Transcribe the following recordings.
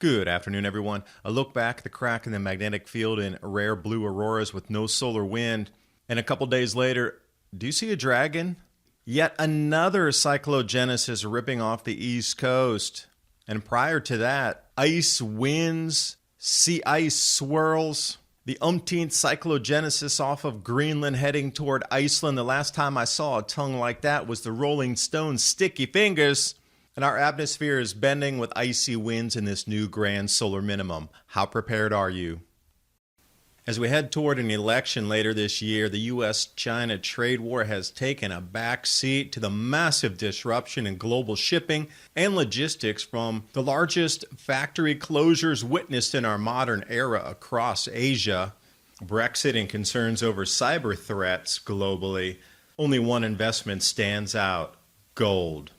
Good afternoon, everyone. A look back at the crack in the magnetic field in rare blue auroras with no solar wind. And a couple days later, do you see a dragon? Yet another cyclogenesis ripping off the east coast. And prior to that, ice winds, sea ice swirls, the umpteenth cyclogenesis off of Greenland heading toward Iceland. The last time I saw a tongue like that was the Rolling Stones' Sticky Fingers. And our atmosphere is bending with icy winds in this new grand solar minimum. How prepared are you? As we head toward an election later this year, the U.S.-China trade war has taken a back seat to the massive disruption in global shipping and logistics from the largest factory closures witnessed in our modern era across Asia. Brexit and concerns over cyber threats globally. Only one investment stands out: gold.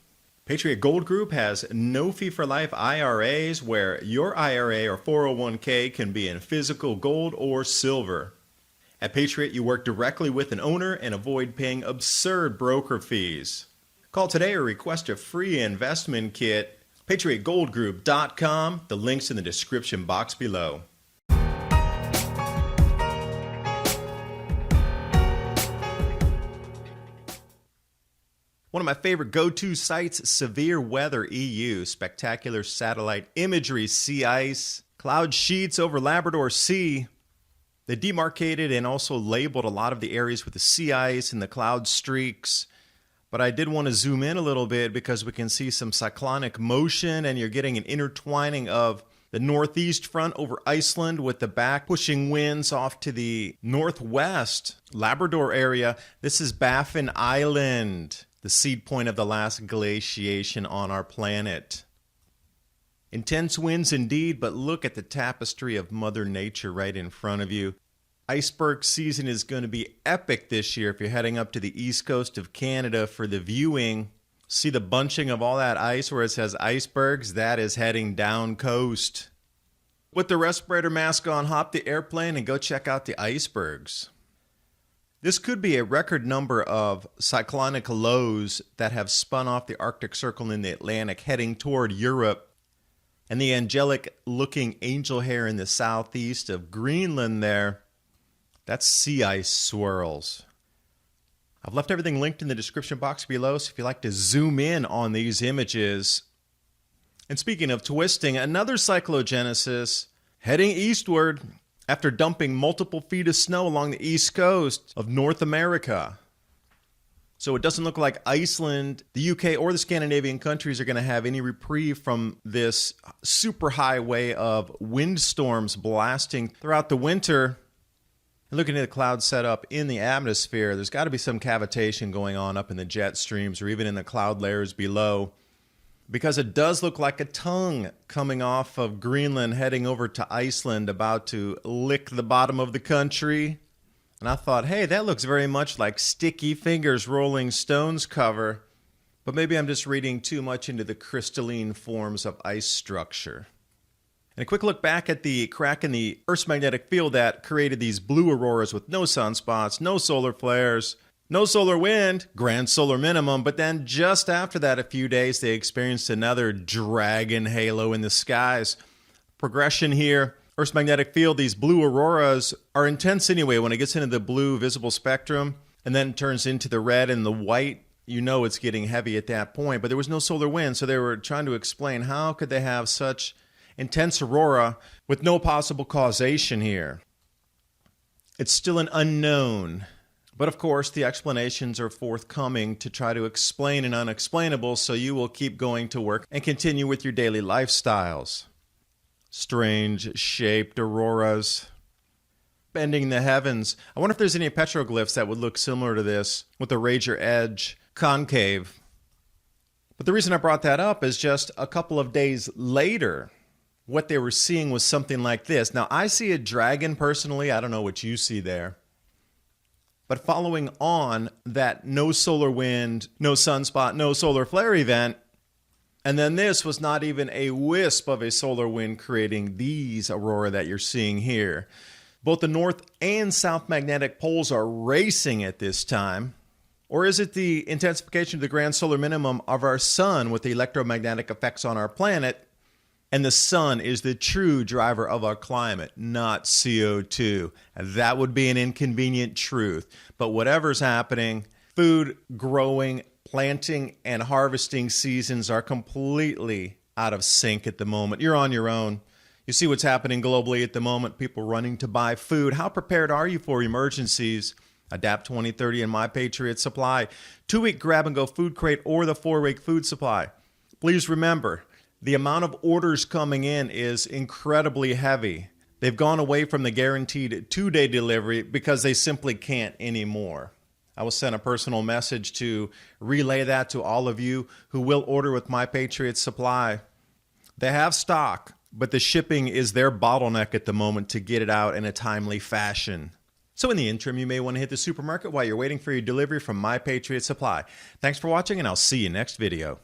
Patriot Gold Group has no fee-for-life IRAs where your IRA or 401k can be in physical gold or silver. At Patriot, you work directly with an owner and avoid paying absurd broker fees. Call today or request a free investment kit. PatriotGoldGroup.com. The link's in the description box below. One of my favorite go-to sites, Severe Weather EU, spectacular satellite imagery, sea ice, cloud sheets over Labrador Sea. They demarcated and also labeled a lot of the areas with the sea ice and the cloud streaks. But I did want to zoom in a little bit because we can see some cyclonic motion, and you're getting an intertwining of the northeast front over Iceland with the back pushing winds off to the northwest Labrador area. This is Baffin Island, the seed point of the last glaciation on our planet. Intense winds indeed, but look at the tapestry of Mother Nature right in front of you. Iceberg season is going to be epic this year if you're heading up to the east coast of Canada for the viewing. See the bunching of all that ice where it says icebergs? That is heading down coast. With the respirator mask on, hop the airplane and go check out the icebergs. This could be a record number of cyclonic lows that have spun off the Arctic Circle in the Atlantic heading toward Europe. And the angelic-looking angel hair in the southeast of Greenland there, that's sea ice swirls. I've left everything linked in the description box below, so if you'd like to zoom in on these images. And speaking of twisting, another cyclogenesis heading eastward after dumping multiple feet of snow along the east coast of North America. So it doesn't look like Iceland, the UK, or the Scandinavian countries are going to have any reprieve from this super highway of windstorms blasting throughout the winter. And looking at the cloud setup in the atmosphere, there's got to be some cavitation going on up in the jet streams or even in the cloud layers below, because it does look like a tongue coming off of Greenland heading over to Iceland, about to lick the bottom of the country. And I thought, hey, that looks very much like Sticky Fingers Rolling Stones cover. But maybe I'm just reading too much into the crystalline forms of ice structure. And a quick look back at the crack in the Earth's magnetic field that created these blue auroras with no sunspots, no solar flares, no solar wind, grand solar minimum, but then just after that, a few days, they experienced another dragon halo in the skies. Progression here, Earth's magnetic field, these blue auroras are intense anyway. When it gets into the blue visible spectrum and then turns into the red and the white, you know it's getting heavy at that point. But there was no solar wind, so they were trying to explain how could they have such intense aurora with no possible causation here. It's still an unknown. But of course, the explanations are forthcoming to try to explain an unexplainable, so you will keep going to work and continue with your daily lifestyles. Strange shaped auroras bending the heavens. I wonder if there's any petroglyphs that would look similar to this with a razor edge concave. But the reason I brought that up is just a couple of days later, what they were seeing was something like this. Now, I see a dragon personally. I don't know what you see there. But following on that no solar wind, no sunspot, no solar flare event, and then this was not even a wisp of a solar wind creating these aurora that you're seeing here. Both the north and south magnetic poles are racing at this time. Or is it the intensification of the grand solar minimum of our sun with the electromagnetic effects on our planet And the sun is the true driver of our climate, not CO2. That would be an inconvenient truth. But whatever's happening, food growing, planting, and harvesting seasons are completely out of sync at the moment. You're on your own. You see what's happening globally at the moment, people running to buy food. How prepared are you for emergencies? Adapt 2030 and My Patriot Supply. 2-week grab-and-go food crate or the 4-week food supply. Please remember, the amount of orders coming in is incredibly heavy. They've gone away from the guaranteed 2-day delivery because they simply can't anymore. I will send a personal message to relay that to all of you who will order with My Patriot Supply. They have stock, but the shipping is their bottleneck at the moment to get it out in a timely fashion. So in the interim, you may want to hit the supermarket while you're waiting for your delivery from My Patriot Supply. Thanks for watching, and I'll see you next video.